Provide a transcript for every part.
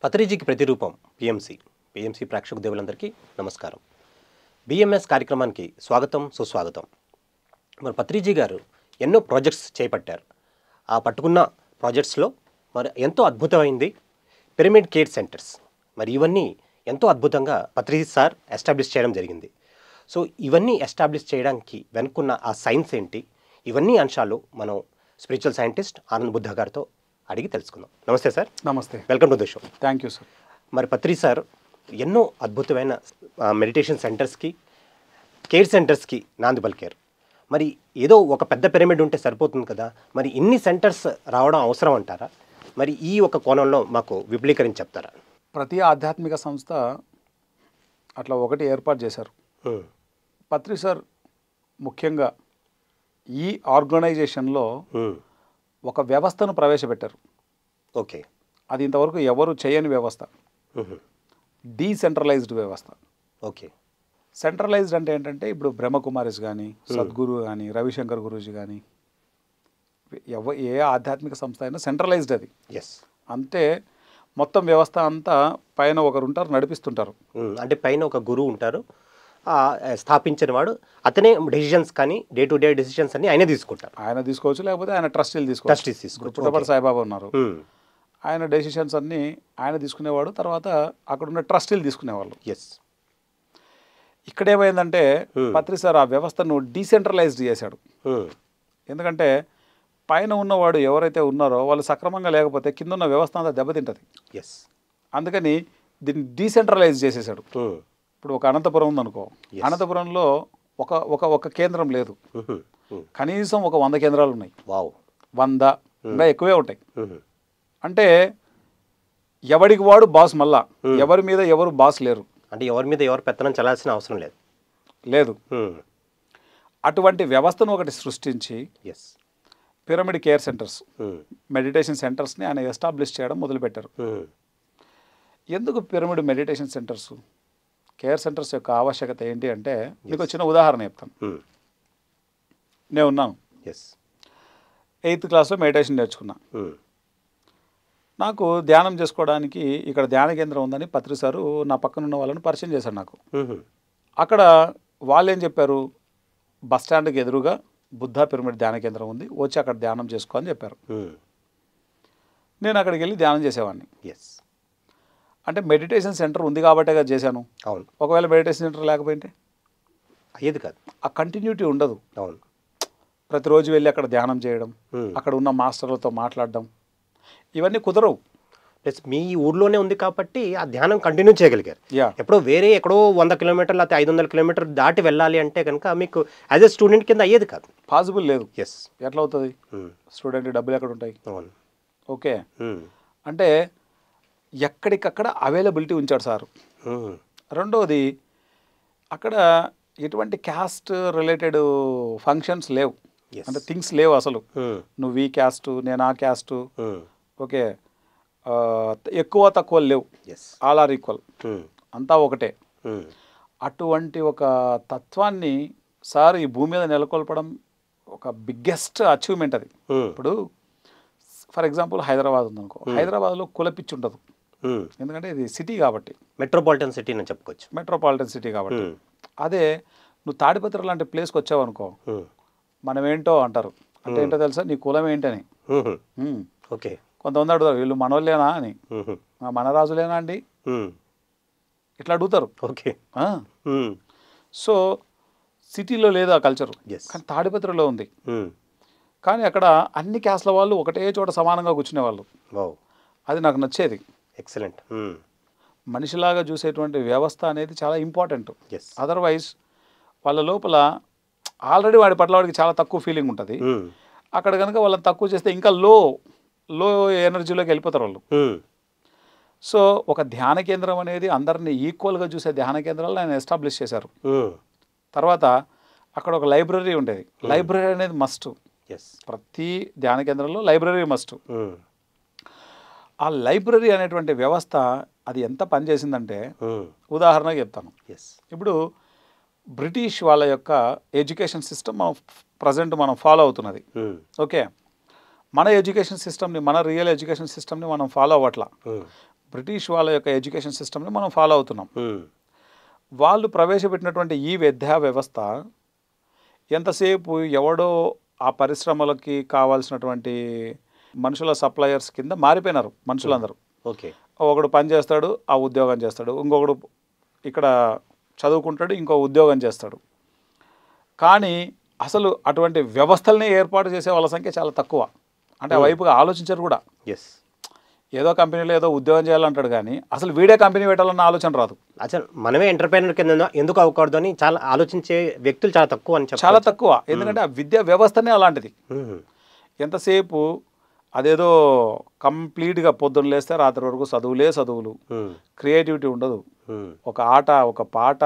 పత్రిజీకి ప్రతిరూపం పిఎంసి ప్రేక్షక దేవులందరికీ నమస్కారం. బిఎంఎస్ కార్యక్రమానికి స్వాగతం సుస్వాగతం. మరి పత్రిజీ గారు ఎన్నో ప్రాజెక్ట్స్ చేపట్టారు. ఆ పట్టుకున్న ప్రాజెక్ట్స్లో మరి ఎంతో అద్భుతమైంది పిరమిడ్ కేర్ సెంటర్స్. మరి ఇవన్నీ ఎంతో అద్భుతంగా పత్రిజీ సార్ ఎస్టాబ్లిష్ చేయడం జరిగింది. సో ఇవన్నీ ఎస్టాబ్లిష్ చేయడానికి వెనుకున్న ఆ సైన్స్ ఏంటి, ఇవన్నీ అంశాలు మనం స్పిరిచువల్ సైంటిస్ట్ ఆనంద్ బుద్ధ గారితో అడిగి తెలుసుకుందాం. నమస్తే సార్. నమస్తే. Welcome to the show. Thank you sir. మరి పత్రి సార్ ఎన్నో అద్భుతమైన మెడిటేషన్ సెంటర్స్కి, కేర్ సెంటర్స్కి నాంది పలికారు. మరి ఏదో ఒక పెద్ద పిరమిడ్ ఉంటే సరిపోతుంది కదా, మరి ఇన్ని సెంటర్స్ రావడం అవసరం అంటారా? మరి ఈ ఒక కోణంలో మాకు విపులీకరించి చెప్తారా? ప్రతి ఆధ్యాత్మిక సంస్థ అట్లా ఒకటి ఏర్పాటు చేశారు. పత్రి సార్ ముఖ్యంగా ఈ ఆర్గనైజేషన్లో ఒక వ్యవస్థను ప్రవేశపెట్టారు. ఓకే. అది ఇంతవరకు ఎవరు చేయని వ్యవస్థ, డీసెంట్రలైజ్డ్ వ్యవస్థ. ఓకే. సెంట్రలైజ్డ్ అంటే ఏంటంటే ఇప్పుడు బ్రహ్మకుమారిస్ కానీ, సద్గురు కానీ, రవిశంకర్ గురూజీ కానీ, ఏ ఆధ్యాత్మిక సంస్థ అయినా సెంట్రలైజ్డ్ అది. ఎస్. అంతే మొత్తం వ్యవస్థ అంతా పైన ఒకరు ఉంటారు, నడిపిస్తుంటారు. అంటే పైన ఒక గురువు ఉంటారు, స్థాపించిన వాడు, అతనే డెసిషన్స్ కానీ డే టు డే డెసిషన్స్ అన్ని ఆయన తీసుకుంటారు. ఆయన తీసుకోవచ్చు, లేకపోతే ఆయన ట్రస్టీలు తీసుకోవచ్చు. పుట్టపర్తి సాయిబాబా ఉన్నారు, ఆయన డెసిషన్స్ అన్నీ ఆయన తీసుకునేవాడు, తర్వాత అక్కడున్న ట్రస్టీలు తీసుకునేవాళ్ళు. ఎస్. ఇక్కడ ఏమైందంటే పత్రి సార్ ఆ వ్యవస్థను డీసెంట్రలైజ్డ్ చేశాడు. ఎందుకంటే పైన ఉన్నవాడు ఎవరైతే ఉన్నారో వాళ్ళు సక్రమంగా లేకపోతే కింద ఉన్న వ్యవస్థ అంతా దెబ్బతింటుంది. ఎస్. అందుకని దీన్ని డీసెంట్రలైజ్ చేసేసాడు. ఇప్పుడు ఒక అనంతపురం ఉందనుకో, అనంతపురంలో ఒక కేంద్రం లేదు, కనీసం ఒక 100 కేంద్రాలు ఉన్నాయి. 100 ఇంకా ఎక్కువే ఉంటాయి. అంటే ఎవడికి వాడు బాస్, మళ్ళా ఎవరి మీద ఎవరు బాస్ లేరు. అంటే ఎవరి మీద ఎవరు పెత్తనం చల్లాల్సిన అవసరం లేదు. అటువంటి వ్యవస్థను ఒకటి సృష్టించి పిరమిడ్ కేర్ సెంటర్స్, మెడిటేషన్ సెంటర్స్ని ఆయన ఎస్టాబ్లిష్ చేయడం మొదలుపెట్టారు. ఎందుకు pyramid meditation centres, care centres యొక్క ఆవశ్యకత ఏంటి అంటే, మీకు వచ్చిన ఉదాహరణ చెప్తాను. నేను ఉన్నాను, 8th క్లాస్లో మెడిటేషన్ నేర్చుకున్నా. నాకు ధ్యానం చేసుకోవడానికి ఇక్కడ ధ్యాన కేంద్రం ఉందని పత్రి సారు నా పక్కన ఉన్న వాళ్ళని పరిచయం చేశారు నాకు. అక్కడ వాళ్ళు ఏం చెప్పారు, బస్ స్టాండ్కి ఎదురుగా బుద్ధ పిరమిడ్ ధ్యాన కేంద్రం ఉంది, వచ్చి అక్కడ ధ్యానం చేసుకో అని చెప్పారు. నేను అక్కడికి వెళ్ళి ధ్యానం చేసేవాడిని. అంటే మెడిటేషన్ సెంటర్ ఉంది కాబట్టే కదా చేశాను. అవును. ఒకవేళ మెడిటేషన్ సెంటర్ లేకపోయింటే అయ్యేది కాదు, ఆ కంటిన్యూటీ ఉండదు. అవును. ప్రతిరోజు వెళ్ళి అక్కడ ధ్యానం చేయడం, అక్కడ ఉన్న మాస్టర్లతో మాట్లాడడం, ఇవన్నీ కుదరవు. ప్లస్ మీ ఊర్లోనే ఉంది కాబట్టి ఆ ధ్యానం కంటిన్యూ చేయగలిగారు. ఎప్పుడో ఎక్కడో 100 కిలోమీటర్లు లేకపోతే 500 కిలోమీటర్ దాటి వెళ్ళాలి అంటే కనుక మీకు యాజ్ ఎ స్టూడెంట్ కింద అయ్యేది కాదు, పాసిబుల్ లేదు. ఎస్. ఎట్లా అవుతుంది, స్టూడెంట్ డబ్బులు ఎక్కడ ఉంటాయి. అవును. ఓకే. అంటే ఎక్కడికక్కడ అవైలబిలిటీ ఉంచాడు సారు. రెండవది, అక్కడ ఎటువంటి క్యాస్ట్ రిలేటెడ్ ఫంక్షన్స్ లేవు, అంటే థింగ్స్ లేవు అసలు. నువ్వు ఈ క్యాస్టు, నేను ఆ క్యాస్టు, ఓకే, ఎక్కువ తక్కువ లేవు, ఆల్ ఆర్ ఈక్వల్, అంతా ఒకటే. అటువంటి ఒక తత్వాన్ని సార్ ఈ భూమి మీద నెలకొల్పడం ఒక బిగ్గెస్ట్ అచీవ్మెంట్ అది. ఇప్పుడు ఫర్ ఎగ్జాంపుల్ హైదరాబాద్ ఉందనుకో, హైదరాబాద్లో కులపిచ్చి ఉండదు, ఎందుకంటే ఇది సిటీ కాబట్టి, మెట్రోపాలిటన్ సిటీ అని చెప్పుకోవచ్చు. మెట్రోపాలిటన్ సిటీ కాబట్టి. అదే నువ్వు తాడిపత్రి లాంటి ప్లేస్కి వచ్చావు అనుకో, మనం ఏంటో అంటారు. అంటే ఏంటో తెలుసా, నీ కులం ఏంటని. ఓకే. కొంతమంది అడుగుతారు, వీళ్ళు మనోళ్ళేనా అని, మన రాజులేనా అండి, ఇట్లా అడుగుతారు. ఓకే. సో సిటీలో లేదు ఆ కల్చరు, కానీ తాడిపత్రిలో ఉంది. కానీ అక్కడ అన్ని క్యాస్ట్ల వాళ్ళు ఒకటే చోట సమానంగా కూర్చునేవాళ్ళు. అది నాకు నచ్చేది. ఎక్సలెంట్. మనిషిలాగా చూసేటువంటి వ్యవస్థ అనేది చాలా ఇంపార్టెంట్. అదర్వైజ్ వాళ్ళ లోపల ఆల్రెడీ వాడి పట్ల వాడికి చాలా తక్కువ ఫీలింగ్ ఉంటుంది. అక్కడ కనుక వాళ్ళని తక్కువ చేస్తే ఇంకా లో ఎనర్జీలోకి వెళ్ళిపోతారు వాళ్ళు. సో ఒక ధ్యాన కేంద్రం అనేది అందరినీ ఈక్వల్గా చూసే ధ్యాన కేంద్రాలు ఆయన ఎస్టాబ్లిష్ చేశారు. తర్వాత అక్కడ ఒక లైబ్రరీ ఉండేది. లైబ్రరీ అనేది మస్ట్. ప్రతి ధ్యాన కేంద్రంలో లైబ్రరీ మస్ట్. ఆ లైబ్రరీ అనేటువంటి వ్యవస్థ అది ఎంత పనిచేసిందంటే, ఉదాహరణగా చెప్తాను. ఇప్పుడు బ్రిటిష్ వాళ్ళ యొక్క ఎడ్యుకేషన్ సిస్టమ్ ప్రజెంట్ మనం ఫాలో అవుతున్నది. ఓకే, మన ఎడ్యుకేషన్ సిస్టమ్ని, మన రియల్ ఎడ్యుకేషన్ సిస్టమ్ని మనం ఫాలో అవ్వట్లా. బ్రిటిష్ వాళ్ళ యొక్క ఎడ్యుకేషన్ సిస్టమ్ని మనం ఫాలో అవుతున్నాం. వాళ్ళు ప్రవేశపెట్టినటువంటి ఈ విద్యా వ్యవస్థ ఎంతసేపు ఎవడో ఆ పరిశ్రమలకి కావాల్సినటువంటి మనుషుల సప్లయర్స్ కింద మారిపోయినారు మనుషులందరూ. ఓకే, ఒకడు పని చేస్తాడు, ఆ ఉద్యోగం చేస్తాడు, ఇంకొకడు ఇక్కడ చదువుకుంటాడు, ఇంకో ఉద్యోగం చేస్తాడు. కానీ అసలు అటువంటి వ్యవస్థల్ని ఏర్పాటు చేసే వాళ్ళ సంఖ్య చాలా తక్కువ. అంటే ఆ వైపుగా ఆలోచించరు కూడా. ఎస్, ఏదో కంపెనీలో ఏదో ఉద్యోగం చేయాలంటాడు కానీ అసలు వీడే కంపెనీ పెట్టాలన్న ఆలోచన రాదు. అసలు మనమే ఎంటర్ప్రైనర్ కింద ఎందుకు అవ్వకూడదు అని చాలా ఆలోచించే వ్యక్తులు చాలా తక్కువ అని చాలా తక్కువ. ఎందుకంటే ఆ విద్యా వ్యవస్థనే అలాంటిది. ఎంతసేపు అదేదో కంప్లీట్గా పొద్దున్న లేస్తే రాత్రి వరకు చదువులు, క్రియేటివిటీ ఉండదు. ఒక ఆట, ఒక పాట,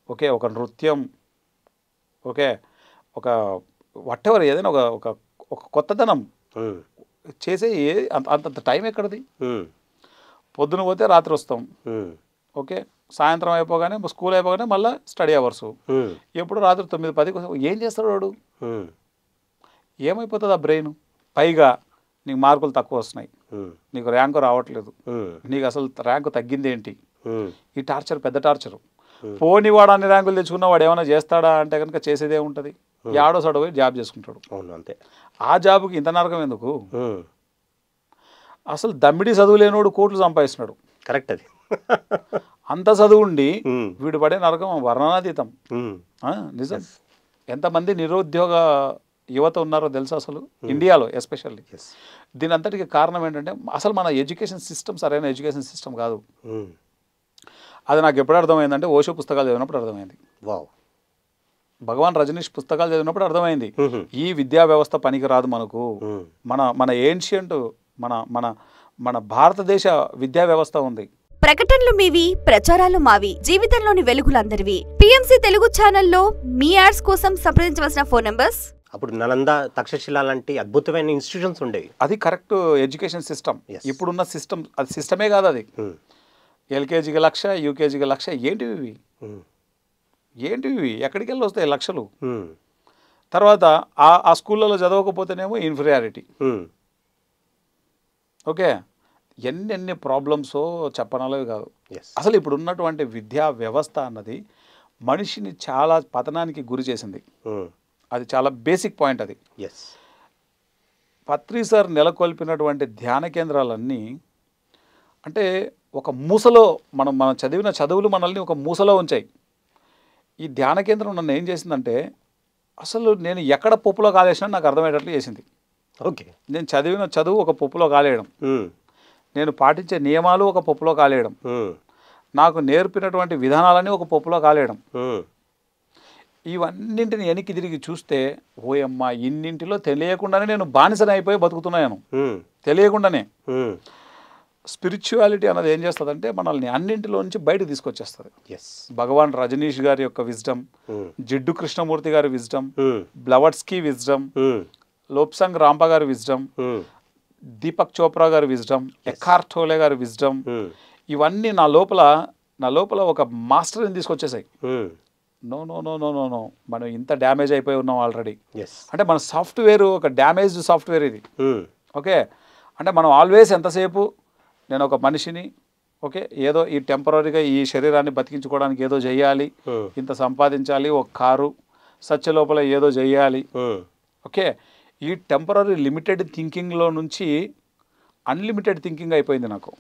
ఓకే, ఒక నృత్యం, ఓకే, ఒక వాటెవర్ ఏదైనా ఒక కొత్తదనం చేసే అంత టైం ఎక్కడది? పొద్దున పోతే రాత్రి వస్తాం, ఓకే, సాయంత్రం అయిపోగానే స్కూల్ అయిపోగానే మళ్ళీ స్టడీ అవర్స్. ఎప్పుడు రాత్రి 9-10 ఏం చేస్తాడు వాడు? ఏమైపోతుంది ఆ బ్రెయిన్? పైగా నీకు మార్కులు తక్కువ వస్తున్నాయి, నీకు ర్యాంకు రావట్లేదు, నీకు అసలు ర్యాంకు తగ్గింది ఏంటి? ఈ టార్చర్ పెద్ద టార్చరు. పోని వాడు అన్ని ర్యాంకులు తెచ్చుకున్న వాడు ఏమైనా చేస్తాడా అంటే కనుక చేసేదే ఉంటుంది. యాడో సడో పోయి జాబ్ చేసుకుంటాడు. అంతే. ఆ జాబ్కి ఇంత నరకం ఎందుకు? అసలు దమ్మిడి చదువు లేనోడు కోట్లు సంపాదిస్తున్నాడు. కరెక్ట్. అది అంత చదువు ఉండి వీడు పడే నరకం వర్ణనాతీతం. నిజం. ఎంతమంది నిరుద్యోగ యువత ఉన్నారో తెలుసా అసలు ఇండియాలో ఎస్పెషల్లీ. దీని అంతటికి కారణం ఏంటంటే అసలు మన ఎడ్యుకేషన్ సిస్టమ్ సరైన ఎడ్యుకేషన్ సిస్టమ్ కాదు. అది నాకు ఎప్పుడు అర్థమైందంటే ఓషో పుస్తకాలు చదివినప్పుడు అర్థమైంది. భగవాన్ రజనీష్ పుస్తకాలు చదివినప్పుడు అర్థమైంది ఈ విద్యా వ్యవస్థ పనికి రాదు మనకు. మన ఏన్షియంట్ మన భారతదేశ విద్యా వ్యవస్థ ఉంది. ప్రకటనలు మీవి, ప్రచారాలు మావి, జీవితంలోని వెలుగులందరివి. పిఎంసి తెలుగు ఛానల్లో మీ యాడ్స్ కోసం సంప్రదించవలసిన ఫోన్ నంబర్స్. అప్పుడు నలంద, తక్షశిల లాంటి అద్భుతమైన ఇన్స్టిట్యూషన్స్ ఉండేవి. అది కరెక్ట్ ఎడ్యుకేషన్ సిస్టమ్. ఇప్పుడున్న సిస్టమ్ అది సిస్టమే కాదు. అది ఎల్కేజీకి 1,00,000, యూకేజీకి 1,00,000. ఏంటివి ఎక్కడికి వెళ్ళి వస్తాయి లక్షలు? తర్వాత ఆ స్కూళ్ళలో చదవకపోతేనేమో ఇన్ఫీరియారిటీ. ఓకే, ఎన్ని ప్రాబ్లమ్సో చెప్పనలేవి కాదు. అసలు ఇప్పుడు ఉన్నటువంటి విద్యా వ్యవస్థ అన్నది మనిషిని చాలా పతనానికి గురి చేసింది. అది చాలా బేసిక్ పాయింట్. అది పత్రి సార్ నెలకొల్పినటువంటి ధ్యాన కేంద్రాలన్నీ అంటే ఒక మూసలో మనం చదివిన చదువులు మనల్ని ఒక మూసలో ఉంచాయి. ఈ ధ్యాన కేంద్రం నన్ను ఏం చేసిందంటే అసలు నేను ఎక్కడ పప్పులో కాలేసినా నాకు అర్థమయ్యేటట్లు చేసింది. ఓకే, నేను చదివిన చదువు ఒక పప్పులో కాలేయడం, నేను పాటించే నియమాలు ఒక పప్పులో కాలేయడం, నాకు నేర్పినటువంటి విధానాలన్నీ ఒక పప్పులో కాలేయడం. ఇవన్నింటిని వెనక్కి తిరిగి చూస్తే ఓయమ్మ ఇన్నింటిలో తెలియకుండానే నేను బానిసని అయిపోయి బతుకుతున్నాను. తెలియకుండానే. స్పిరిచువాలిటీ అన్నది ఏం చేస్తుందంటే మనల్ని అన్నింటిలో నుంచి బయటకు తీసుకొచ్చేస్తుంది. భగవాన్ రజనీష్ గారి యొక్క విజ్డమ్, జిడ్డు కృష్ణమూర్తి గారి విజ్డమ్, బ్లవట్స్కీ విజ్డమ్, లోప్సంగ్ రాంప గారి విజ్డమ్, దీపక్ చోప్రా గారి విజ్డమ్, ఎక్హార్ట్ టోలే గారి విజ్డమ్, ఇవన్నీ నా లోపల ఒక మాస్టర్ని తీసుకొచ్చేసాయి. No no no no no no మనం ఇంత డ్యామేజ్ అయిపోయి ఉన్నాం ఆల్రెడీ. అంటే మన సాఫ్ట్వేర్ ఒక డ్యామేజ్డ్ సాఫ్ట్వేర్ ఇది. ఓకే, అంటే మనం ఆల్వేస్ ఎంతసేపు నేను ఒక మనిషిని, ఓకే, ఏదో ఈ టెంపరీగా ఈ శరీరాన్ని బతికించుకోవడానికి ఏదో చెయ్యాలి, ఇంత సంపాదించాలి, ఒక కారు సత్య లోపల ఏదో చెయ్యాలి. ఓకే, ఈ టెంపరీ లిమిటెడ్ థింకింగ్లో నుంచి అన్లిమిటెడ్ థింకింగ్ అయిపోయింది నాకు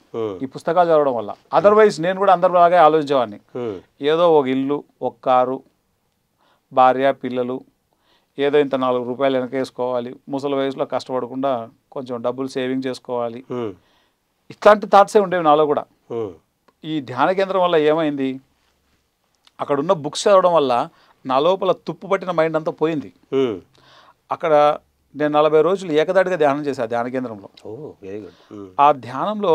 ఈ పుస్తకాలు చదవడం వల్ల. అదర్వైజ్ నేను కూడా అందరిలాగే ఆలోచించేవాడిని. ఏదో ఒక ఇల్లు, ఒక కారు, భార్య, పిల్లలు, ఏదో ఇంత 4 రూపాయలు వెనకేసుకోవాలి, ముసలి వయసులో కష్టపడకుండా కొంచెం డబ్బులు సేవింగ్ చేసుకోవాలి, ఇట్లాంటి థాట్సే ఉండేవి నాలో కూడా. ఈ ధ్యాన కేంద్రం వల్ల ఏమైంది, అక్కడ ఉన్న బుక్స్ చదవడం వల్ల నా లోపల తుప్పు పట్టిన మైండ్ అంతా పోయింది. అక్కడ నేను 40 రోజులు ఏకదాటిగా ధ్యానం చేశాను ధ్యాన కేంద్రంలో. ఆ ధ్యానంలో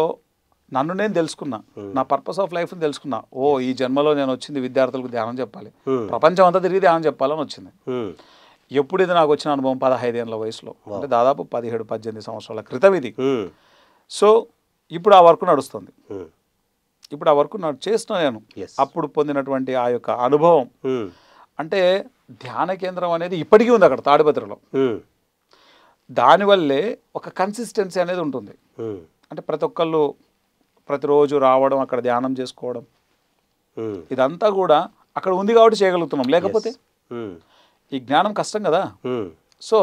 నన్ను నేను తెలుసుకున్నా, నా పర్పస్ ఆఫ్ లైఫ్ని తెలుసుకున్నా. ఈ జన్మలో నేను వచ్చింది విద్యార్థులకు ధ్యానం చెప్పాలి, ప్రపంచం అంతా తిరిగి ధ్యానం చెప్పాలని వచ్చింది. ఎప్పుడు ఇది నాకు వచ్చిన అనుభవం 15 ఏళ్ళ వయసులో, అంటే దాదాపు 17-18 సంవత్సరాల క్రితం ఇది. సో ఇప్పుడు ఆ వర్క్ నడుస్తుంది. ఇప్పుడు ఆ వర్క్ చేస్తున్నా నేను. అప్పుడు పొందినటువంటి ఆ యొక్క అనుభవం అంటే ధ్యాన కేంద్రం అనేది ఇప్పటికీ ఉంది అక్కడ తాడిపత్రిలో. దానివల్లే ఒక కన్సిస్టెన్సీ అనేది ఉంటుంది. అంటే ప్రతి ఒక్కళ్ళు ప్రతిరోజు రావడం, అక్కడ ధ్యానం చేసుకోవడం, ఇదంతా కూడా అక్కడ ఉంది కాబట్టి చేయగలుగుతున్నాం. లేకపోతే ఈ జ్ఞానం కష్టం కదా. సో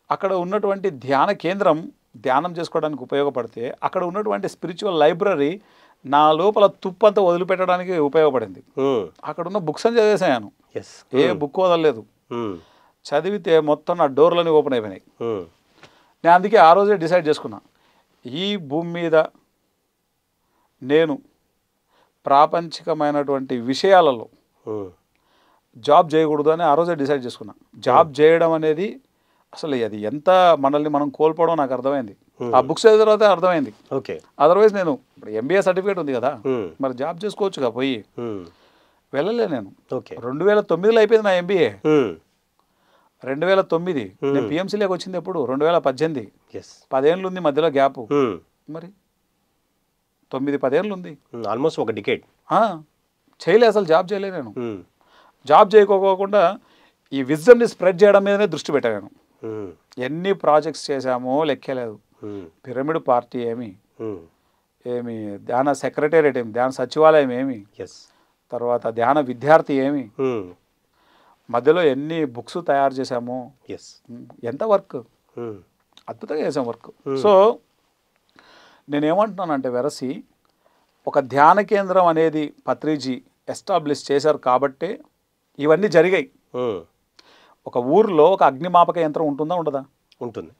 అక్కడ ఉన్నటువంటి ధ్యాన కేంద్రం ధ్యానం చేసుకోవడానికి ఉపయోగపడితే అక్కడ ఉన్నటువంటి స్పిరిచువల్ లైబ్రరీ నా లోపల తుప్పంతా వదిలిపెట్టడానికి ఉపయోగపడింది. అక్కడ ఉన్న బుక్స్ అని చదివేసాను, ఏ బుక్ వదలలేదు. చదివితే మొత్తం నా డోర్లన్నీ ఓపెన్ అయిపోయినాయి. నేను అందుకే ఆ రోజే డిసైడ్ చేసుకున్నా, ఈ భూమి మీద నేను ప్రాపంచికమైనటువంటి విషయాలలో జాబ్ చేయకూడదు అని ఆ రోజే డిసైడ్ చేసుకున్నా. జాబ్ చేయడం అనేది అసలు అది ఎంత మనల్ని మనం కోల్పోవడం నాకు అర్థమైంది. ఆ బుక్స్ చదివిన తర్వాత అర్థమైంది. ఓకే, అదర్వైజ్ నేను ఇప్పుడు ఎంబీఏ సర్టిఫికేట్ ఉంది కదా, మరి జాబ్ చేసుకోవచ్చుగా, పోయి వెళ్ళలే నేను. 2009లో అయిపోయింది నా ఎంబీఏ. 2009 నేను పిఎంసీలోకి వచ్చింది ఎప్పుడు 2018. 10 ఏళ్ళు ఉంది మధ్యలో గ్యాప్. మరి 9-10 ఏళ్ళు ఉంది, ఆల్మోస్ట్ ఒక డికేడ్. చేయలే, అసలు జాబ్ చేయలే నేను. జాబ్ చేయకోకుండా ఈ విజ్డమ్ని స్ప్రెడ్ చేయడం మీదనే దృష్టి పెట్టాను నేను. ఎన్ని ప్రాజెక్ట్స్ చేశామో లెక్కలేదు. పిరమిడ్ పార్టీ ఏమి ధ్యాన సెక్రటేరియట్ ఏమి, ధ్యాన సచివాలయం ఏమి, తర్వాత ధ్యాన విద్యార్థి ఏమి, మధ్యలో ఎన్ని బుక్స్ తయారు చేశామో, ఎంత వర్క్, అద్భుతంగా చేసాం వర్క్. సో నేనేమంటున్నానంటే వెరసి ఒక ధ్యాన కేంద్రం అనేది పత్రిజీ ఎస్టాబ్లిష్ చేశారు కాబట్టే ఇవన్నీ జరిగాయి. ఒక ఊర్లో ఒక అగ్నిమాపక యంత్రం ఉంటుందా ఉండదా? ఉంటుంది.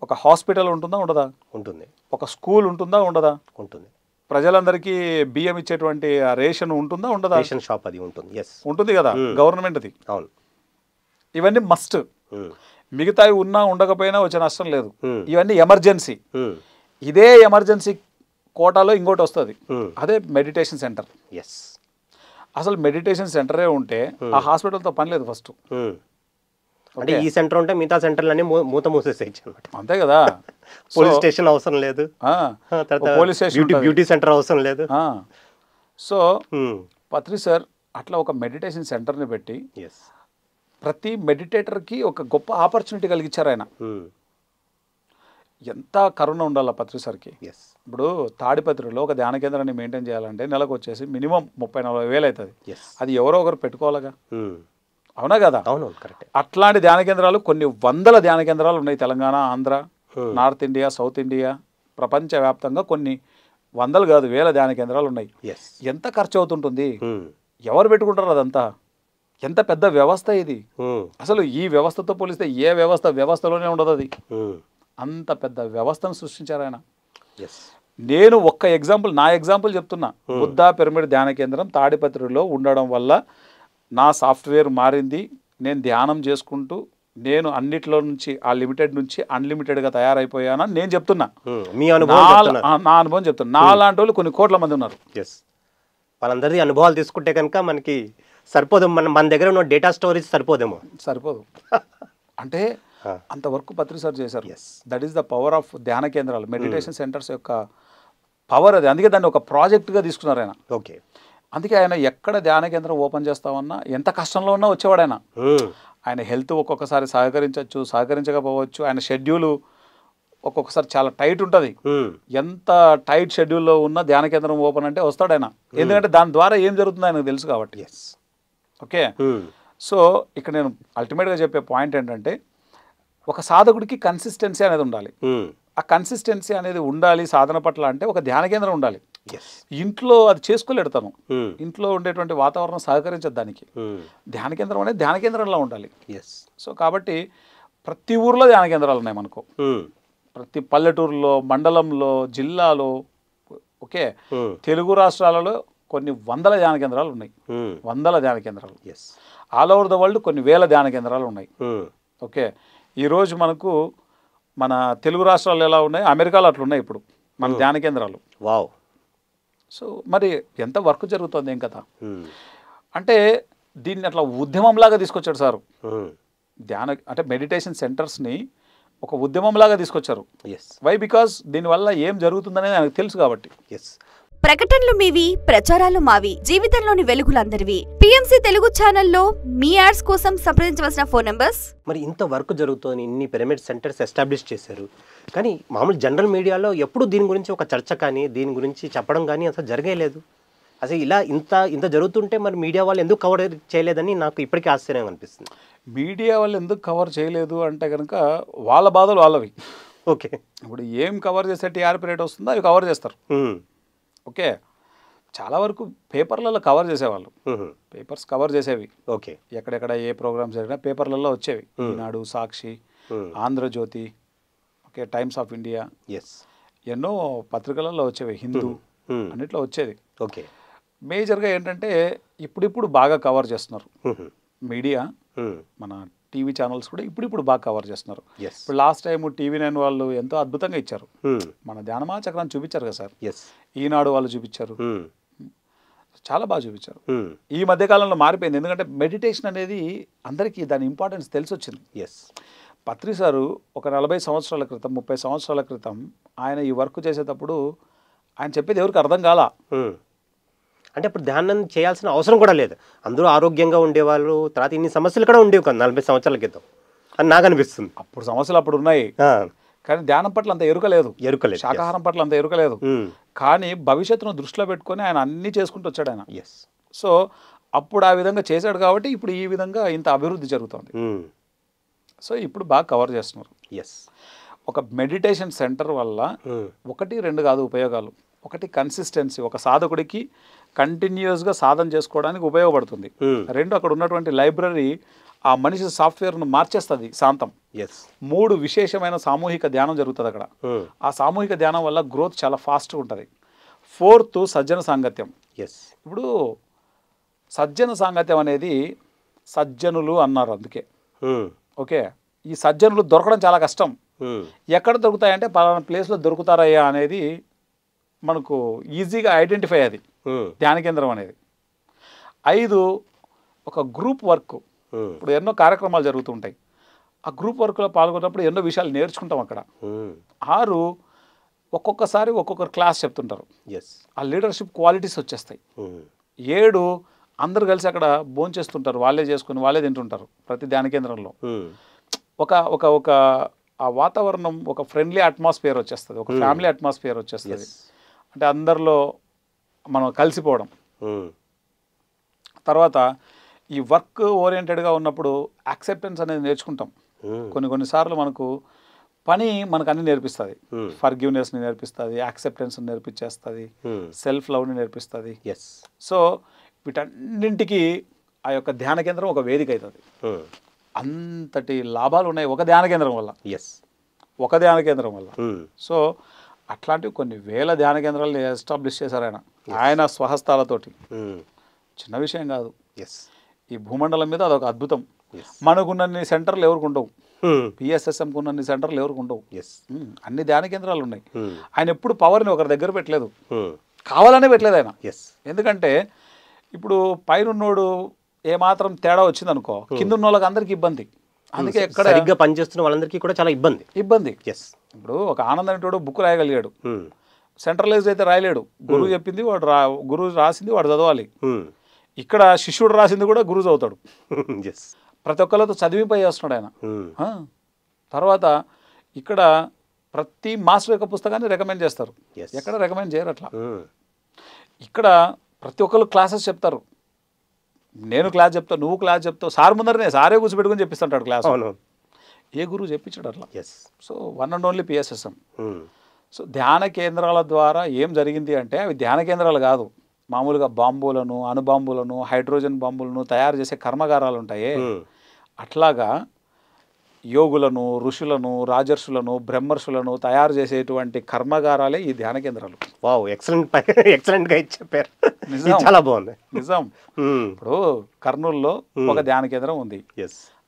ఒక హాస్పిటల్ ఉంటుందా ఉండదా? ఉంటుంది. ఒక స్కూల్ ఉంటుందా ఉండదా? ఉంటుంది. ప్రజలందరికీ బియ్యం ఇచ్చేటువంటి రేషన్ ఉంటుందా ఉండదా? రేషన్ షాప్ అది ఉంటుంది. ఉంటుంది కదా, గవర్నమెంట్ది. అవును. ఇవన్నీ మస్ట్. మిగతావి ఉన్నా ఉండకపోయినా వచ్చే నష్టం లేదు. ఇవన్నీ ఎమర్జెన్సీ. ఇదే ఎమర్జెన్సీ కోటాలో ఇంకోటి వస్తుంది, అదే మెడిటేషన్ సెంటర్. అసలు మెడిటేషన్ సెంటరే ఉంటే ఆ హాస్పిటల్తో పని లేదు ఫస్ట్. అంటే ఈ సెంటర్ ఉంటే మిగతా సెంటర్లన్నీ మూత మూసేసేయచ్చు అనమాట. అంతే కదా. పోలీస్ స్టేషన్ అవసరం లేదు, పోలీస్ స్టేషన్, బ్యూటీ సెంటర్ అవసరం లేదు. సో పత్రి సార్ అట్లా ఒక మెడిటేషన్ సెంటర్ని పెట్టి ప్రతి మెడిటేటర్కి ఒక గొప్ప ఆపర్చునిటీ కలిగించారు ఆయన. ఎంత కరుణ ఉండాలి పత్రి సార్కి. ఇప్పుడు తాడిపత్రిలో ఒక ధ్యాన కేంద్రాన్ని మెయింటైన్ చేయాలంటే నెలకు వచ్చేసి మినిమం 30-40 వేలు అవుతుంది. అది ఎవరో ఒకరు పెట్టుకోవాలిగా, అవునా కదా? అవును, కరెక్ట్. అట్లాంటి ధ్యాన కేంద్రాలు కొన్ని వందల ధ్యాన కేంద్రాలు ఉన్నాయి Telangana, Andhra, north India, south India, ప్రపంచవ్యాప్తంగా కొన్ని వందలు కాదు వేల ధ్యాన కేంద్రాలు ఉన్నాయి. ఎంత ఖర్చు అవుతుంటుంది, ఎవరు పెట్టుకుంటారు అదంతా? ఎంత పెద్ద వ్యవస్థ ఇది. అసలు ఈ వ్యవస్థతో పోలిస్తే ఏ వ్యవస్థలోనే ఉండదు అది. అంత పెద్ద వ్యవస్థను సృష్టించారు ఆయన. నేను ఒక్క ఎగ్జాంపుల్, నా ఎగ్జాంపుల్ చెప్తున్నా. బుద్ధా పిరమిడ్ ధ్యాన కేంద్రం తాడిపత్రిలో ఉండడం వల్ల నా సాఫ్ట్వేర్ మారింది. నేను ధ్యానం చేసుకుంటూ నేను అన్నిట్లో నుంచి ఆ లిమిటెడ్ నుంచి అన్లిమిటెడ్గా తయారైపోయానని నేను చెప్తున్నా. నా అనుభవం చెప్తున్నా. నా లాంటి వాళ్ళు కొన్ని కోట్ల మంది ఉన్నారు. వాళ్ళందరిది అనుభవాలు తీసుకుంటే కనుక మనకి సరిపోదు. మన దగ్గర ఉన్న డేటా స్టోరేజ్ సరిపోదు. అంటే అంతవరకు పత్రి సార్ చేశారు. That is the power of ధ్యాన కేంద్రాలు, మెడిటేషన్ సెంటర్స్ యొక్క పవర్ అది. అందుకే దాన్ని ఒక ప్రాజెక్ట్గా తీసుకున్నారు ఆయన. ఓకే. అందుకే ఆయన ఎక్కడ ధ్యాన కేంద్రం ఓపెన్ చేస్తామన్నా ఎంత కష్టంలో ఉన్నా వచ్చేవాడు ఆయన. ఆయన హెల్త్ ఒక్కొక్కసారి సహకరించవచ్చు, సహకరించకపోవచ్చు. ఆయన షెడ్యూల్ ఒక్కొక్కసారి చాలా టైట్ ఉంటుంది. ఎంత టైట్ షెడ్యూల్లో ఉన్న ధ్యాన కేంద్రం ఓపెన్ అంటే వస్తాడు ఆయన. ఎందుకంటే దాని ద్వారా ఏం జరుగుతుందో ఆయనకు తెలుసు కాబట్టి. ఓకే. సో ఇక్కడ నేను అల్టిమేట్గా చెప్పే పాయింట్ ఏంటంటే ఒక సాధకుడికి కన్సిస్టెన్సీ అనేది ఉండాలి. ఆ కన్సిస్టెన్సీ అనేది ఉండాలి సాధన పట్ల. అంటే ఒక ధ్యాన కేంద్రం ఉండాలి. ఇంట్లో అది చేసుకోలేడు తను. ఇంట్లో ఉండేటువంటి వాతావరణం సహకరించదు దానికి. ధ్యాన కేంద్రం అనేది ధ్యాన కేంద్రంలో ఉండాలి. సో కాబట్టి ప్రతి ఊర్లో ధ్యాన కేంద్రాలు ఉన్నాయి మనకు. ప్రతి పల్లెటూరులో, మండలంలో, జిల్లాలో, ఓకే, తెలుగు రాష్ట్రాలలో కొన్ని వందల ధ్యాన కేంద్రాలు ఉన్నాయి. వందల ధ్యాన కేంద్రాలు. ఆల్ ఓవర్ ద వరల్డ్ కొన్ని వేల ధ్యాన కేంద్రాలు ఉన్నాయి. ఓకే. ఈరోజు మనకు మన తెలుగు రాష్ట్రాలు ఎలా ఉన్నాయి, అమెరికాలో అట్లా ఉన్నాయి ఇప్పుడు మన ధ్యాన కేంద్రాలు. వావ్. సో మరి ఎంత వర్క్ జరుగుతుంది ఏం కదా. అంటే దీన్ని అట్లా ఉద్యమంలాగా తీసుకొచ్చాడు సార్. ధ్యాన అంటే మెడిటేషన్ సెంటర్స్ని ఒక ఉద్యమంలాగా తీసుకొచ్చారు. వై? బికాస్ దీనివల్ల ఏం జరుగుతుందనేది ఆయనకు తెలుసు కాబట్టి. ప్రకటనలు మీవి, ప్రచారాలు మావి. జీవితంలోని వెలుగులందరివి. పిఎంసి తెలుగు ఛానల్లో మీ యాడ్స్ కోసం సంప్రదించవలసిన ఫోన్ నంబర్స్. మరి ఇంత వర్క్ జరుగుతోంది, ఇన్ని పిరమిడ్ సెంటర్స్ ఎస్టాబ్లిష్ చేశారు, కానీ మామూలు జనరల్ మీడియాలో ఎప్పుడు దీని గురించి ఒక చర్చ కానీ దీని గురించి చెప్పడం కానీ అసలు జరగలేదు. అసలు ఇలా ఇంత జరుగుతుంటే మరి మీడియా వాళ్ళు ఎందుకు కవర్ చేయలేదని నాకు ఇప్పటికీ ఆశ్చర్యం అనిపిస్తుంది. మీడియా వాళ్ళు ఎందుకు కవర్ చేయలేదు అంటే కనుక వాళ్ళ బాధలు వాళ్ళవి. ఓకే, ఇప్పుడు ఏం కవర్ చేస్తే టీఆర్పీ రేట్ వస్తుందో అవి కవర్ చేస్తారు. ఓకే, చాలా వరకు పేపర్లలో కవర్ చేసేవాళ్ళు, పేపర్స్ కవర్ చేసేవి. ఓకే, ఎక్కడెక్కడ ఏ ప్రోగ్రామ్స్ జరిగినా పేపర్లలో వచ్చేవి. Eenadu, Sakshi, Andhrajyothy, okay, times of India, ఎన్నో పత్రికలలో వచ్చేవి, హిందూ అన్నిట్లో వచ్చేది. ఓకే, మేజర్గా ఏంటంటే ఇప్పుడిప్పుడు బాగా కవర్ చేస్తున్నారు మీడియా, మన టీవీ ఛానల్స్ కూడా ఇప్పుడిప్పుడు బాగా కవర్ చేస్తున్నారు. ఇప్పుడు లాస్ట్ టైం TV9 వాళ్ళు ఎంతో అద్భుతంగా ఇచ్చారు, మన ధ్యానమా చక్రాన్ని చూపించారు కదా సార్. ఈనాడు వాళ్ళు చూపించారు, చాలా బాగా చూపించారు. ఈ మధ్యకాలంలో మారిపోయింది, ఎందుకంటే మెడిటేషన్ అనేది అందరికీ దాని ఇంపార్టెన్స్ తెలిసి వచ్చింది. పత్రి సారు ఒక 40 సంవత్సరాల క్రితం, 30 సంవత్సరాల క్రితం ఆయన ఈ వర్క్ చేసేటప్పుడు ఆయన చెప్పేది ఎవరికి అర్థం కాలా. అంటే అప్పుడు ధ్యానం చేయాల్సిన అవసరం కూడా లేదు, అందరూ ఆరోగ్యంగా ఉండేవాళ్ళు, తర్వాత ఇన్ని సమస్యలు కూడా ఉండేవి కదా 40 సంవత్సరాల క్రితం అని నాకు అనిపిస్తుంది. అప్పుడు సమస్యలు అప్పుడు ఉన్నాయి, కానీ ధ్యానం పట్ల అంత ఎరుకలేదు, శాకాహారం పట్ల అంత ఎరుకలేదు. కానీ భవిష్యత్తును దృష్టిలో పెట్టుకొని ఆయన అన్నీ చేసుకుంటూ వచ్చాడు ఆయన. సో అప్పుడు ఆ విధంగా చేశాడు కాబట్టి ఇప్పుడు ఈ విధంగా ఇంత అభివృద్ధి జరుగుతుంది. సో ఇప్పుడు బాగా కవర్ చేస్తున్నారు. ఒక మెడిటేషన్ సెంటర్ వల్ల 1, 2 కాదు ఉపయోగాలు. ఒకటి కన్సిస్టెన్సీ, ఒక సాధకుడికి కంటిన్యూస్గా సాధన చేసుకోవడానికి ఉపయోగపడుతుంది. 2 అక్కడ ఉన్నటువంటి లైబ్రరీ ఆ మనిషి సాఫ్ట్వేర్ను మార్చేస్తుంది శాంతం. 3 విశేషమైన సామూహిక ధ్యానం జరుగుతుంది అక్కడ. ఆ సామూహిక ధ్యానం వల్ల గ్రోత్ చాలా ఫాస్ట్గా ఉంటుంది. 4th సజ్జన సాంగత్యం. ఇప్పుడు సజ్జన సాంగత్యం అనేది సజ్జనులు అన్నారు అందుకే. ఓకే, ఈ సజ్జనులు దొరకడం చాలా కష్టం. ఎక్కడ దొరుకుతాయంటే పలానా ప్లేస్లో దొరుకుతారయ్యా అనేది మనకు ఈజీగా ఐడెంటిఫై అది ధ్యాన కేంద్రం అనేది. 5 ఒక గ్రూప్ వర్క్. ఇప్పుడు ఎన్నో కార్యక్రమాలు జరుగుతుంటాయి, ఆ గ్రూప్ వర్క్లో పాల్గొన్నప్పుడు ఎన్నో విషయాలు నేర్చుకుంటాం అక్కడ. 6 ఒక్కొక్కసారి ఒక్కొక్కరు క్లాస్ చెప్తుంటారు, ఆ లీడర్షిప్ క్వాలిటీస్ వచ్చేస్తాయి. 7 అందరు కలిసి అక్కడ భోంచేస్తుంటారు, వాళ్ళే చేసుకుని వాళ్ళే తింటుంటారు ప్రతి ధ్యాన కేంద్రంలో. ఒక ఒక ఒక ఆ వాతావరణం, ఒక ఫ్రెండ్లీ అట్మాస్ఫియర్ వచ్చేస్తుంది, ఒక ఫ్యామిలీ అట్మాస్ఫియర్ వచ్చేస్తుంది. అంటే అందరిలో మనం కలిసిపోవడం. తర్వాత ఈ వర్క్ ఓరియంటెడ్గా ఉన్నప్పుడు యాక్సెప్టెన్స్ అనేది నేర్చుకుంటాం. కొన్నిసార్లు మనకు పని మనకు అన్ని నేర్పిస్తుంది, ఫర్గివ్నెస్ని నేర్పిస్తుంది, యాక్సెప్టెన్స్ని నేర్పించేస్తుంది, సెల్ఫ్ లవ్ని నేర్పిస్తుంది. సో వీటన్నింటికి ఆ యొక్క ధ్యాన కేంద్రం ఒక వేదిక అవుతుంది. అంతటి లాభాలు ఉన్నాయి ఒక ధ్యాన కేంద్రం వల్ల, ఒక ధ్యాన కేంద్రం వల్ల. సో అట్లాంటివి కొన్ని వేల ధ్యాన కేంద్రాలను ఎస్టాబ్లిష్ చేశారు ఆయన స్వహస్తాలతోటి. చిన్న విషయం కాదు, ఈ భూమండలం మీద అదొక అద్భుతం. మనకున్నన్ని సెంటర్లు ఎవరికి ఉండవు, PSSMకు ఉన్నన్ని సెంటర్లు ఎవరికి ఉండవు, అన్ని ధ్యాన కేంద్రాలు ఉన్నాయి. ఆయన ఎప్పుడు పవర్ని ఒకరి దగ్గర పెట్టలేదు, కావాలనే పెట్టలేదు ఆయన. ఎందుకంటే ఇప్పుడు పైనున్నోడు ఏమాత్రం తేడా వచ్చింది అనుకో, కింద ఉన్న వాళ్ళకి అందరికి ఇబ్బంది. అందుకే ఎక్కడ సరిగ్గా పనిచేస్తున్న వాళ్ళందరికీ కూడా చాలా ఇబ్బంది. ఇప్పుడు ఒక ఆనంద్ అనేటోడు బుక్ రాయగలిగాడు, సెంట్రలైజ్ అయితే రాయలేడు. గురువు చెప్పింది వాడు గురువు రాసింది వాడు చదవాలి. ఇక్కడ శిష్యుడు రాసింది కూడా గురువు చదువుతాడు. ప్రతి ఒక్కరితో చదివింపై చేస్తున్నాడు ఆయన. తర్వాత ఇక్కడ ప్రతి మాస్టర్ యొక్క పుస్తకాన్ని రికమెండ్ చేస్తారు, ఎక్కడ రికమెండ్ చేయరు అట్లా. ఇక్కడ ప్రతి ఒక్కరు క్లాసెస్ చెప్తారు, నేను క్లాస్ చెప్తాను, నువ్వు క్లాస్ చెప్తావు, సార్ ముందరనే సారే కూర్చోబెట్టుకుని చెప్పిస్తుంటాడు క్లాస్. ఏ గురువు చెప్పించాడు అట్లా. So 1 and only PSSM. So ధ్యాన కేంద్రాల ద్వారా ఏం జరిగింది అంటే అవి ధ్యాన కేంద్రాలు కాదు, మామూలుగా బాంబులను, అణుబాంబులను, హైడ్రోజన్ బాంబులను తయారు చేసే కర్మాగారాలు ఉంటాయి. అట్లాగా యోగులను, ఋషులను, రాజర్షులను, బ్రహ్మర్షులను తయారు చేసేటువంటి కర్మాగారాలే ఈ ధ్యాన కేంద్రాలు. వావ్, ఎక్సలెంట్గా చెప్పారు, చాలా బాగుంది, నిజం. ఇప్పుడు కర్నూలులో ఒక ధ్యాన కేంద్రం ఉంది.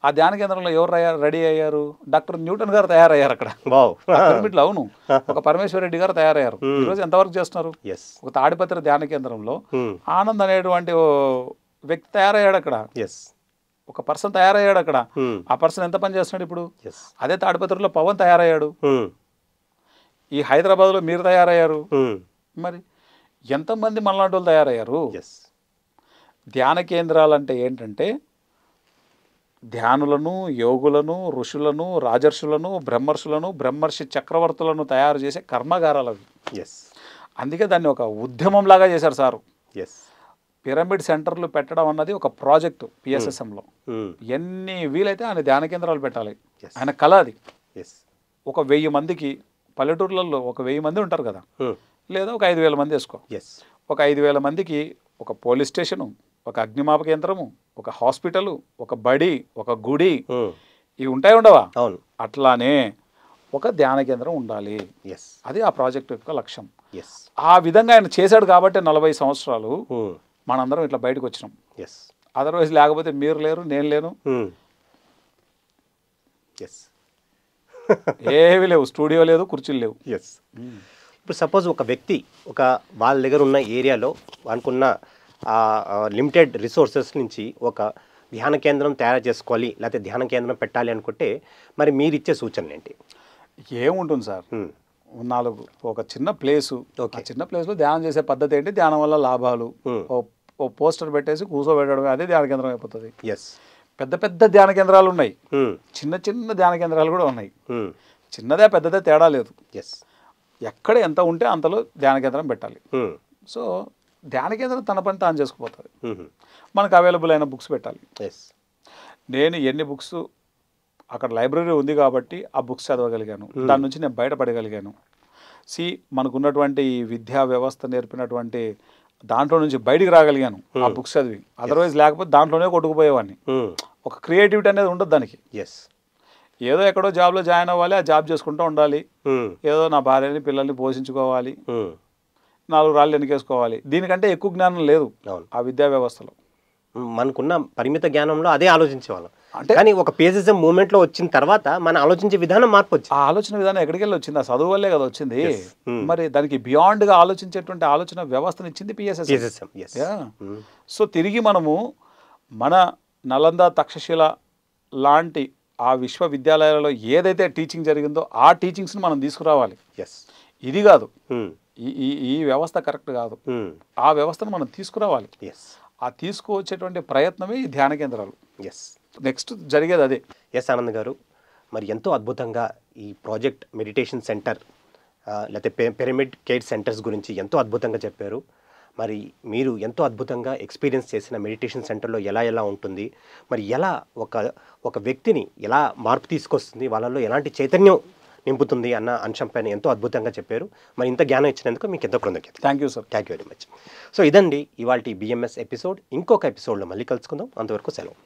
ఆ ధ్యాన కేంద్రంలో ఎవరు రెడీ అయ్యారు? డాక్టర్ న్యూటన్ గారు తయారయ్యారు అక్కడ. పిరమిడ్లో. అవును, ఒక పరమేశ్వర రెడ్డి గారు తయారయ్యారు. ఈరోజు ఎంతవరకు చేస్తున్నారు? ఒక తాడిపత్రి ధ్యాన కేంద్రంలో ఆనంద్ అనేటువంటి వ్యక్తి తయారయ్యాడు అక్కడ, ఒక పర్సన్ తయారయ్యాడు అక్కడ. ఆ పర్సన్ ఎంత పని చేస్తున్నాడు ఇప్పుడు? అదే తాడిపత్రిలో పవన్ తయారయ్యాడు, ఈ హైదరాబాద్లో మీరు తయారయ్యారు. మరి ఎంతమంది మనలాంటి వాళ్ళు తయారయ్యారు. ఎస్. ధ్యాన కేంద్రాలు అంటే ఏంటంటే ధ్యానులను, యోగులను, ఋషులను, రాజర్షులను, బ్రహ్మర్షి చక్రవర్తులను తయారు చేసే కర్మాగారాలు అవి. ఎస్. అందుకే దాన్ని ఒక ఉద్యమంలాగా చేశారు సారు. ఎస్. పిరమిడ్ సెంటర్లు పెట్టడం అన్నది ఒక ప్రాజెక్టు పిఎస్ఎస్ఎంలో. ఎన్ని వీలైతే ఆయన ధ్యాన కేంద్రాలు పెట్టాలి, ఆయన కళ అది. ఎస్. ఒక 1000 మందికి, పల్లెటూర్లలో ఒక 1000 మంది ఉంటారు కదా, లేదా ఒక 5000 మంది వేసుకో. ఎస్. ఒక 5000 మందికి ఒక పోలీస్ స్టేషను, ఒక అగ్నిమాపక కేంద్రము, ఒక హాస్పిటలు, ఒక బడి, ఒక గుడి, ఇవి ఉంటాయి ఉండవా? అవును. అట్లానే ఒక ధ్యాన కేంద్రం ఉండాలి. ఎస్. అది ఆ ప్రాజెక్ట్ యొక్క లక్ష్యం. ఎస్. ఆ విధంగా ఆయన చేశాడు కాబట్టి 40 సంవత్సరాలు మనందరం ఇట్లా బయటకు వచ్చినాం. ఎస్. అదర్వైజ్ లేకపోతే మీరు లేరు, నేను లేను, ఎస్. ఏవి లేవు, స్టూడియో లేదు, కుర్చీలు లేవు. ఎస్. ఇప్పుడు సపోజ్ ఒక వ్యక్తి వాళ్ళ దగ్గర ఉన్న ఏరియాలో అనుకున్న లిమిటెడ్ రిసోర్సెస్ నుంచి ఒక ధ్యాన కేంద్రం తయారు చేసుకోవాలి, లేకపోతే ధ్యాన కేంద్రం పెట్టాలి అనుకుంటే మరి మీరు ఇచ్చే సూచనలు ఏంటి? ఏముంటుంది సార్, 4 ఒక చిన్న ప్లేసు, ఆ చిన్న ప్లేస్లో ధ్యానం చేసే పద్ధతి ఏంటి, ధ్యానం వల్ల లాభాలు, ఓ పోస్టర్ పెట్టేసి కూర్చోబెట్టడం, అదే ధ్యాన కేంద్రం అయిపోతుంది. ఎస్. పెద్ద పెద్ద ధ్యాన కేంద్రాలు ఉన్నాయి, చిన్న చిన్న ధ్యాన కేంద్రాలు కూడా ఉన్నాయి. చిన్నదే పెద్దదే తేడా లేదు. ఎస్. ఎక్కడ ఎంత ఉంటే అంతలో ధ్యాన కేంద్రం పెట్టాలి. సో ధ్యాన కేంద్రం తన పని తాను చేసుకుపోతుంది. మనకు అవైలబుల్ అయిన బుక్స్ పెట్టాలి. ఎస్. నేను ఎన్ని బుక్స్, అక్కడ లైబ్రరీ ఉంది కాబట్టి ఆ బుక్స్ చదవగలిగాను, దాని నుంచి నేను బయటపడగలిగాను. మనకున్నటువంటి ఈ విద్యా వ్యవస్థ నేర్పినటువంటి దాంట్లో నుంచి బయటికి రాగలిగాను ఆ బుక్స్ చదివి. అదర్వైజ్ లేకపోతే దాంట్లోనే కొట్టుకుపోయేవాడిని. ఒక క్రియేటివిటీ అనేది ఉండదు దానికి. ఎస్. ఏదో ఎక్కడో జాబ్లో జాయిన్ అవ్వాలి, ఆ జాబ్ చేసుకుంటూ ఉండాలి, ఏదో నా భార్యని పిల్లల్ని పోషించుకోవాలి, 4 రాళ్ళు వెనకేసుకోవాలి. దీనికంటే ఎక్కువ జ్ఞానం లేదు ఆ విద్యా వ్యవస్థలో. మనకున్న పరిమిత జ్ఞానంలో అదే ఆలోచించేవాళ్ళం. అంటే కానీ ఒక పేజిజం మూమెంట్లో వచ్చిన తర్వాత మన ఆలోచించే విధానం మార్పు వచ్చింది. ఆ ఆలోచన విధానం ఎక్కడికి వెళ్ళి వచ్చింది? ఆ చదువు వల్లే కదా వచ్చింది. మరి దానికి బియాండ్గా ఆలోచించేటువంటి ఆలోచన వ్యవస్థను ఇచ్చింది పిఎస్ఎస్ఎం. సో తిరిగి మనము మన నలంద, తక్షశిల లాంటి ఆ విశ్వవిద్యాలయాలలో ఏదైతే టీచింగ్ జరిగిందో ఆ టీచింగ్స్ని మనం తీసుకురావాలి. ఇది కాదు, ఈ వ్యవస్థ కరెక్ట్ కాదు, ఆ వ్యవస్థను మనం తీసుకురావాలి. ఆ తీసుకువచ్చేటువంటి ప్రయత్నమే ఈ ధ్యాన కేంద్రాలు. నెక్స్ట్ జరిగేది అదే. ఎస్ ఆనంద్ గారు, మరి ఎంతో అద్భుతంగా ఈ ప్రాజెక్ట్ మెడిటేషన్ సెంటర్ లేకపోతే పిరమిడ్ కేర్ సెంటర్స్ గురించి ఎంతో అద్భుతంగా చెప్పారు. మరి మీరు ఎంతో అద్భుతంగా ఎక్స్పీరియన్స్ చేసిన మెడిటేషన్ సెంటర్లో ఎలా ఉంటుంది, మరి ఎలా ఒక వ్యక్తిని ఎలా మార్పు తీసుకొస్తుంది, వాళ్ళలో ఎలాంటి చైతన్యం నింపుతుంది అన్న అంశంపైన ఎంతో అద్భుతంగా చెప్పారు. మరి ఇంత జ్ఞానం ఇచ్చినందుకు మీకు ఎంతో కృతజ్ఞత. Thank you sir. Thank you very much. So ఇదండి ఇవాల్టి బిఎంఎస్ ఎపిసోడ్. ఇంకొక ఎపిసోడ్లో మళ్ళీ కలుసుకుందాం. అంతవరకు సెలవు.